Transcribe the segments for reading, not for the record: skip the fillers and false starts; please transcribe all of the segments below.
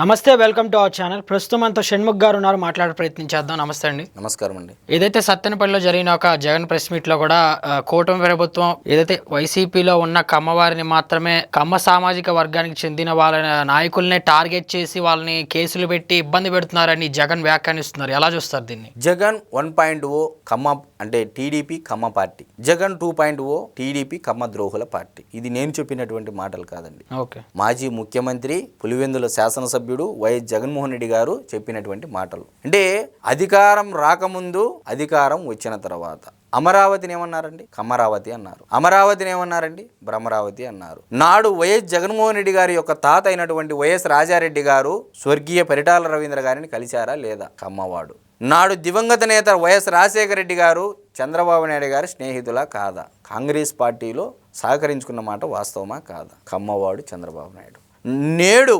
నమస్తే, welcome to our channel. ప్రస్తుతం మనతో షణ్ముఖ్ గారు ఉన్నారు, మాట్లాడే ప్రయత్నం చేద్దాం. నమస్తే అండి. నమస్కారం అండి. ఏదైతే సత్తెనపల్లిలో జరిగిన ఒక జగన్ ప్రెస్ మీట్ లో కూడా కూటమి ప్రభుత్వం ఏదైతే వైసీపీలో ఉన్న కమ్మవారిని మాత్రమే కమ్మ సామాజిక వర్గానికి చెందిన వాళ్ళ నాయకుల్ని టార్గెట్ చేసి వాళ్ళని కేసులు పెట్టి ఇబ్బంది పెడుతున్నారని జగన్ వ్యాఖ్యానిస్తున్నారు. ఎలా చూస్తారు దీన్ని? జగన్ 1.0 కమ్మ అంటే టీడీపీ కమ్మ పార్టీ, జగన్ 2.0 టీడీపీ కమ్మ ద్రోహుల పార్టీ. ఇది నేను చెప్పినటువంటి మాటలు కాదండి. ఓకే. మాజీ ముఖ్యమంత్రి పులివెందుల శాసనసభ్యుడు వైఎస్ జగన్మోహన్ రెడ్డి గారు చెప్పినటువంటి మాటలు. అంటే అధికారం రాకముందు, అధికారం వచ్చిన తర్వాత అమరావతిని ఏమన్నారండి? కమ్మరావతి అన్నారు. అమరావతిని ఏమన్నారండి? భ్రమరావతి అన్నారు. నాడు వైఎస్ జగన్మోహన్ రెడ్డి గారి యొక్క తాత అయినటువంటి వైఎస్ రాజారెడ్డి గారు స్వర్గీయ పరిటాల రవీంద్ర గారిని కలిశారా లేదా? కమ్మవాడు. నాడు దివంగత నేత వైఎస్ రాజశేఖర రెడ్డి గారు చంద్రబాబు నాయుడు గారి స్నేహితులా కాదా? కాంగ్రెస్ పార్టీలో సహకరించుకున్న మాట వాస్తవమా కాదా? కమ్మవాడు చంద్రబాబు నాయుడు. నేడు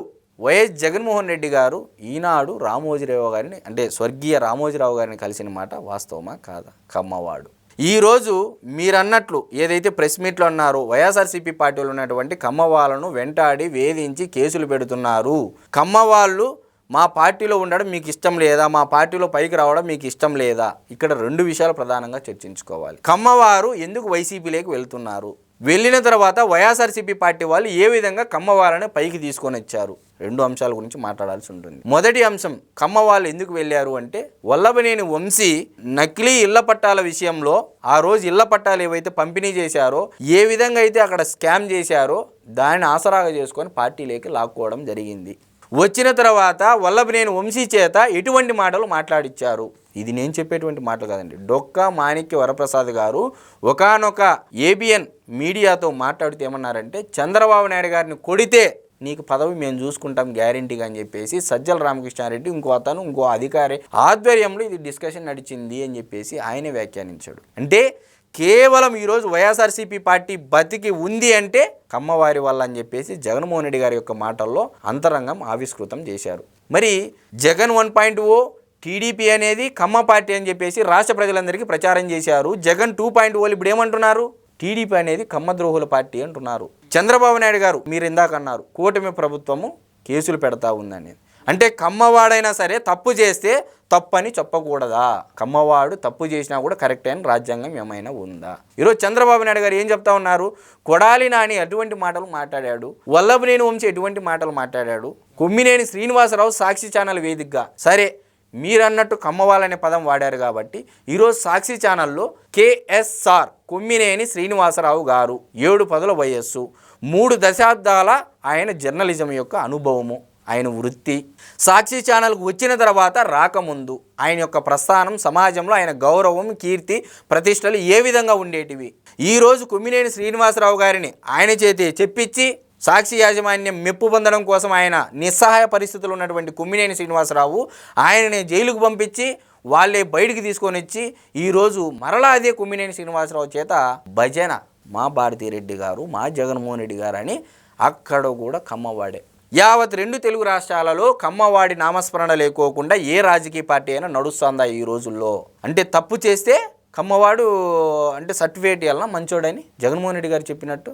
వైఎస్ జగన్మోహన్ రెడ్డి గారు ఈనాడు రామోజీరావు గారిని అంటే స్వర్గీయ రామోజీరావు గారిని కలిసిన మాట వాస్తవమా కాదా? కమ్మవాడు. ఈరోజు మీరన్నట్లు ఏదైతే ప్రెస్ మీట్లో అన్నారో వైఎస్ఆర్సీపీ పార్టీలో ఉన్నటువంటి కమ్మవాళ్ళను వెంటాడి వేధించి కేసులు పెడుతున్నారు. కమ్మవాళ్ళు మా పార్టీలో ఉండడం మీకు ఇష్టం లేదా? మా పార్టీలో పైకి రావడం మీకు ఇష్టం లేదా? ఇక్కడ రెండు విషయాలు ప్రధానంగా చర్చించుకోవాలి. కమ్మవారు ఎందుకు వైసీపీలోకి వెళ్తున్నారు? వెళ్ళిన తర్వాత వైఎస్ఆర్సీపీ పార్టీ వాళ్ళు ఏ విధంగా కమ్మవాళ్ళని పైకి తీసుకొని వచ్చారు? రెండు అంశాల గురించి మాట్లాడాల్సి ఉంటుంది. మొదటి అంశం, కమ్మవాళ్ళు ఎందుకు వెళ్ళారు అంటే వల్లభనేని వంశీ నకిలీ ఇళ్ల పట్టాల విషయంలో ఆ రోజు ఇళ్ల పట్టాలు ఏవైతే పంపిణీ చేశారో, ఏ విధంగా అయితే అక్కడ స్కామ్ చేశారో దాన్ని ఆసరాగా చేసుకొని పార్టీలోకి లాక్కోవడం జరిగింది. వచ్చిన తర్వాత వల్లభనేని వంశీ చేత ఎటువంటి మాటలు మాట్లాడిచ్చారు? ఇది నేను చెప్పేటువంటి మాటలు కాదండి. డొక్కా మాణిక్య వరప్రసాద్ గారు ఒకానొక ఏబిఎన్ మీడియాతో మాట్లాడితే ఏమన్నారంటే, చంద్రబాబు నాయుడు గారిని కొడితే నీకు పదవి మేము చూసుకుంటాం గ్యారెంటీగా అని చెప్పేసి సజ్జల రామకృష్ణారెడ్డి ఇంకో అధికారి ఆధ్వర్యంలో ఇది డిస్కషన్ నడిచింది అని చెప్పేసి ఆయనే వ్యాఖ్యానించాడు. అంటే కేవలం ఈరోజు వైఎస్ఆర్సీపీ పార్టీ బతికి ఉంది అంటే కమ్మవారి వల్ల అని చెప్పేసి జగన్మోహన్ రెడ్డి గారి యొక్క మాటల్లో అంతరంగం ఆవిష్కృతం చేశారు. మరి జగన్ 1.0 టీడీపీ అనేది కమ్మ పార్టీ అని చెప్పేసి రాష్ట్ర ప్రజలందరికీ ప్రచారం చేశారు. జగన్ 2.0 ఇప్పుడు ఏమంటున్నారు? టీడీపీ అనేది కమ్మ ద్రోహుల పార్టీ అంటున్నారు. చంద్రబాబు నాయుడు గారు మీరు ఇందాక అన్నారు కూటమి ప్రభుత్వము కేసులు పెడతా ఉందని. అంటే కమ్మవాడైనా సరే తప్పు చేస్తే తప్పని చెప్పకూడదా? కమ్మవాడు తప్పు చేసినా కూడా కరెక్ట్ అని రాజ్యాంగం ఏమైనా ఉందా? ఈరోజు చంద్రబాబు నాయుడు గారు ఏం చెప్తా ఉన్నారు? కొడాలి నాని ఎటువంటి మాటలు మాట్లాడాడు, వల్లభనేని వంశీ ఎటువంటి మాటలు మాట్లాడాడు, కొమ్మినేని శ్రీనివాసరావు సాక్షి ఛానల్ వేదికగా సరే మీరన్నట్టు కమ్మవాళ్ళనే పదం వాడారు కాబట్టి ఈరోజు సాక్షి ఛానల్లో కేఎస్ఆర్ కొమ్మినేని శ్రీనివాసరావు గారు 7 పదుల వయస్సు, 3 దశాబ్దాల ఆయన జర్నలిజం యొక్క అనుభవము, ఆయన వృత్తి, సాక్షి ఛానల్కు వచ్చిన తర్వాత రాకముందు ఆయన యొక్క ప్రస్థానం, సమాజంలో ఆయన గౌరవం, కీర్తి, ప్రతిష్టలు ఏ విధంగా ఉండేటివి. ఈరోజు కొమ్మినేని శ్రీనివాసరావు గారిని ఆయన చేతి చెప్పించి సాక్షి యాజమాన్యం మెప్పు పొందడం కోసం ఆయన నిస్సహాయ పరిస్థితులు ఉన్నటువంటి కొమ్మినేని శ్రీనివాసరావు ఆయనని జైలుకు పంపించి వాళ్ళే బయటికి తీసుకొని వచ్చి ఈరోజు మరలా అదే కొమ్మినేని శ్రీనివాసరావు చేత భజన మా భారతీరెడ్డి గారు, మా జగన్మోహన్ రెడ్డి గారు అని అక్కడ కూడా కమ్మవాడే. యావత్ 2 తెలుగు రాష్ట్రాలలో కమ్మవాడి నామస్మరణ లేకోకుండా ఏ రాజకీయ పార్టీ అయినా నడుస్తుందా ఈ రోజుల్లో? అంటే తప్పు చేస్తే కమ్మవాడు అంటే సర్టిఫికేట్ ఇవ్వాలన్నా మంచోడని జగన్మోహన్ రెడ్డి గారు చెప్పినట్టు.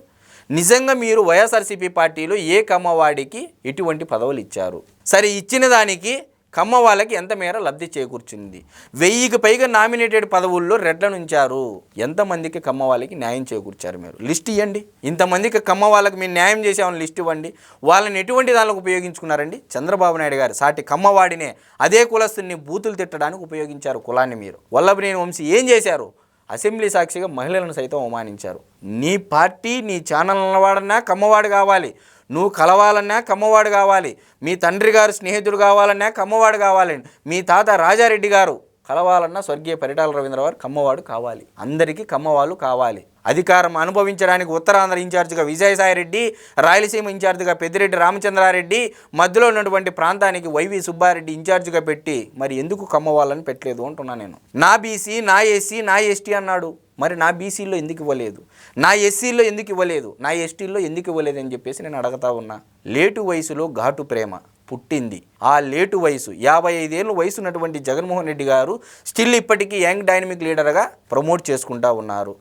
నిజంగా మీరు వైఎస్ఆర్సీపీ పార్టీలో ఏ కమ్మవాడికి ఎటువంటి పదవులు ఇచ్చారు? సరే ఇచ్చిన దానికి కమ్మ వాళ్ళకి ఎంత మేర లబ్ధి చేకూర్చింది? 1000కి పైగా నామినేటెడ్ పదవుల్లో రెడ్లను ఉంచారు. ఎంతమందికి కమ్మ వాళ్ళకి న్యాయం చేకూర్చారు? మీరు లిస్ట్ ఇవ్వండి. ఇంతమందికి కమ్మ వాళ్ళకి మీరు న్యాయం చేసామని లిస్ట్ ఇవ్వండి. వాళ్ళని ఎటువంటి దానిలో ఉపయోగించుకున్నారండి? చంద్రబాబు నాయుడు గారు సాటి కమ్మవాడినే అదే కులస్తుని బూతులు తిట్టడానికి ఉపయోగించారు కులాన్ని మీరు. వల్లభనేని వంశీ ఏం చేశారు? అసెంబ్లీ సాక్షిగా మహిళలను సైతం అవమానించారు. నీ పార్టీ నీ ఛానల్ వాడన్నా కమ్మవాడు కావాలి, నువ్వు కలవాలన్నా కమ్మవాడు కావాలి, మీ తండ్రి గారు స్నేహితుడు కావాలన్నా కమ్మవాడు కావాలి, మీ తాత రాజారెడ్డి గారు కలవాలన్నా స్వర్గీయ పరిటాల రవీంద్ర గారు కమ్మవాడు కావాలి. అందరికీ కమ్మవాళ్ళు కావాలి. అధికారం అనుభవించడానికి ఉత్తరాంధ్ర ఇన్ఛార్జిగా విజయసాయిరెడ్డి, రాయలసీమ ఇన్ఛార్జిగా పెద్దిరెడ్డి రామచంద్రారెడ్డి, మధ్యలో ఉన్నటువంటి ప్రాంతానికి వైవి సుబ్బారెడ్డి ఇన్ఛార్జిగా పెట్టి మరి ఎందుకు కమ్మవాళ్ళని పెట్టలేదు అంటున్నా నేను. నా బీసీ, నా ఎస్సీ, నా ఎస్టీ అన్నాడు. మరి నా బీసీలో ఎందుకు ఇవ్వలేదు? నా ఎస్సీలో ఎందుకు ఇవ్వలేదు? నా ఎస్టీలో ఎందుకు ఇవ్వలేదు అని చెప్పేసి నేను అడుగుతా ఉన్నా. లేటు వయసులో ఘాటు ప్రేమ పుట్టింది. ఆ లేటు వయసు 55 ఏళ్ళ వయసు ఉన్నటువంటి జగన్మోహన్ రెడ్డి గారు స్టిల్ ఇప్పటికీ యంగ్ డైనమిక్ లీడర్గా ప్రమోట్ చేసుకుంటా ఉన్నారు.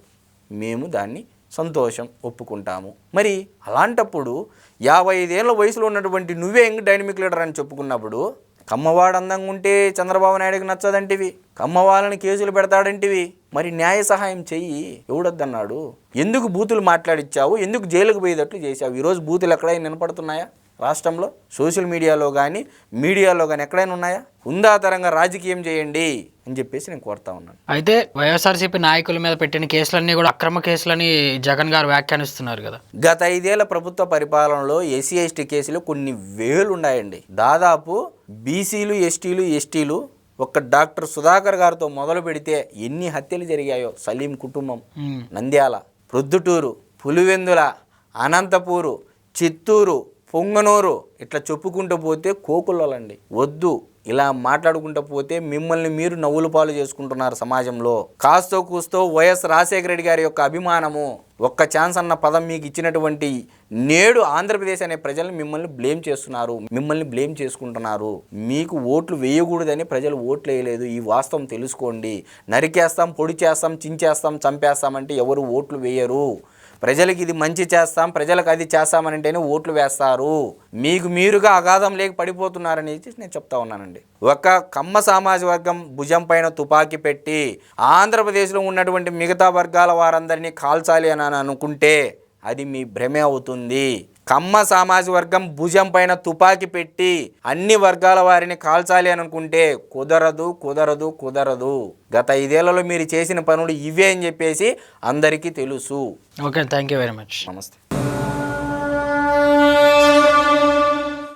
మేము దాన్ని సంతోషం, ఒప్పుకుంటాము. మరి అలాంటప్పుడు 55 ఏళ్ళ వయసులో ఉన్నటువంటి నువ్వే యంగ్ డైనమిక్ లీడర్ అని చెప్పుకున్నప్పుడు కమ్మవాడు అందంగా ఉంటే చంద్రబాబు నాయుడుకి నచ్చదంటివి, కమ్మవాళ్ళని కేసులు పెడతాడంటివి. మరి న్యాయ సహాయం చెయ్యి, ఎవడొద్దన్నాడు? ఎందుకు బూతులు మాట్లాడిచ్చావు? ఎందుకు జైలుకు పోయేటట్లు చేశావు? ఈరోజు బూతులు ఎక్కడైనా వినపడుతున్నాయా రాష్ట్రంలో? సోషల్ మీడియాలో కానీ మీడియాలో కానీ ఎక్కడైనా ఉన్నాయా? హుందాతరంగా రాజకీయం చేయండి అని చెప్పేసి నేను కోరుతా ఉన్నాను. అయితే వైఎస్ఆర్సీపీ నాయకుల మీద పెట్టిన కేసులన్నీ కూడా అక్రమ కేసులని జగన్ గారు వ్యాఖ్యానిస్తున్నారు కదా. గత 5 ఏళ్ల ప్రభుత్వ పరిపాలనలో ఎస్సీ ఎస్టీ కేసులు కొన్ని వేలు ఉన్నాయండి. దాదాపు బీసీలు, ఎస్టీలు, ఎస్టీలు ఒక్క డాక్టర్ సుధాకర్ గారితో మొదలు పెడితే ఎన్ని హత్యలు జరిగాయో, సలీం కుటుంబం, నంద్యాల, ప్రొద్దుటూరు, పులివెందుల, అనంతపూరు, చిత్తూరు, పొంగనూరు, ఇట్లా చెప్పుకుంటూ పోతే కోకులండి. వద్దు, ఇలా మాట్లాడుకుంటూ పోతే మిమ్మల్ని మీరు నవ్వుల పాలు చేసుకుంటున్నారు సమాజంలో. కాస్తో కూస్తో వైఎస్ రాజశేఖర రెడ్డి గారి యొక్క అభిమానము, ఒక్క ఛాన్స్ అన్న పదం మీకు ఇచ్చినటువంటి నేడు ఆంధ్రప్రదేశ్ అనే ప్రజలు మిమ్మల్ని బ్లేమ్ చేస్తున్నారు, మిమ్మల్ని బ్లేమ్ చేసుకుంటున్నారు. మీకు ఓట్లు వేయకూడదని ప్రజలు ఓట్లు వేయలేదు, ఈ వాస్తవం తెలుసుకోండి. నరికేస్తాం, పొడి చేస్తాం, చించేస్తాం, చంపేస్తామంటే ఎవరు ఓట్లు వేయరు. ప్రజలకి ఇది మంచి చేస్తాం, ప్రజలకు అది చేస్తామనంటేనే ఓట్లు వేస్తారు. మీకు మీరుగా అగాధం లేక పడిపోతున్నారని నేను చెప్తా ఉన్నానండి. ఒక కమ్మ సామాజిక వర్గం భుజం పైన తుపాకీ పెట్టి ఆంధ్రప్రదేశ్లో ఉన్నటువంటి మిగతా వర్గాల వారందరినీ కాల్చాలి అని అనుకుంటే అది మీ భ్రమే అవుతుంది. కమ్మ సామాజిక వర్గం భుజం పైన తుపాకీ పెట్టి అన్ని వర్గాల వారిని కాల్చాలి అని అనుకుంటే కుదరదు, కుదరదు, కుదరదు. గత 5 ఏళ్లలో మీరు చేసిన పనులు ఇవే అని చెప్పేసి అందరికీ తెలుసు. Okay, thank you very much. నమస్తే.